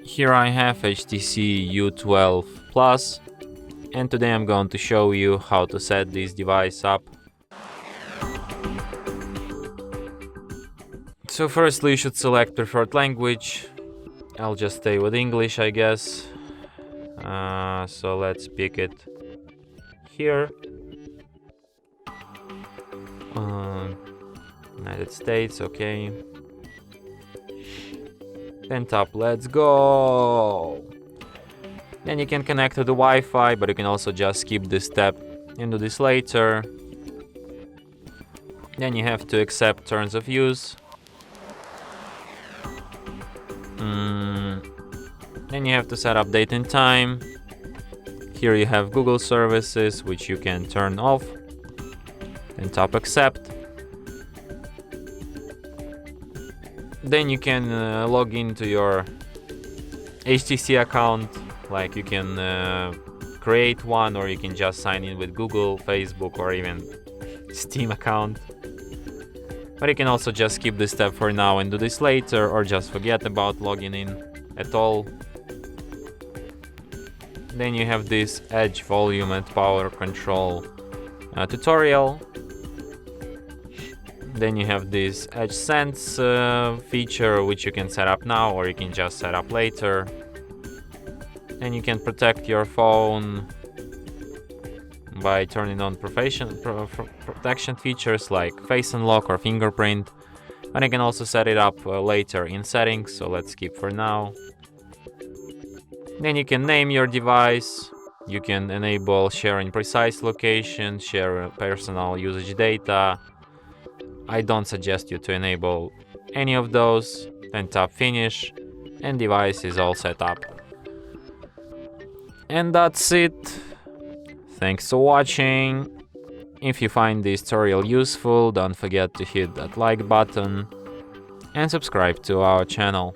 Here I have HTC U12 Plus, and today I'm going to show you how to set this device up. So firstly you should select preferred language. I'll just stay with English, I guess. So let's pick it here. United States, okay. Then tap let's go. Then you can connect to the Wi-Fi, but you can also just skip this step and do this later. Then you have to accept terms of use. Then you have to set up date and time. Here you have Google services, which you can turn off. Then tap accept. Then you can log into your HTC account. Like you can create one, or you can just sign in with Google, Facebook, or even Steam account. But you can also just skip this step for now and do this later, or just forget about logging in at all. Then you have this Edge volume and power control tutorial. Then you have this Edge Sense feature, which you can set up now, or you can just set up later. And you can protect your phone by turning on protection features like face unlock or fingerprint. And you can also set it up later in settings, so let's skip for now. Then you can name your device. You can enable sharing precise location, share personal usage data. I don't suggest you to enable any of those. Then tap finish, and device is all set up. And that's it. Thanks for watching. If you find this tutorial useful, don't forget to hit that like button and subscribe to our channel.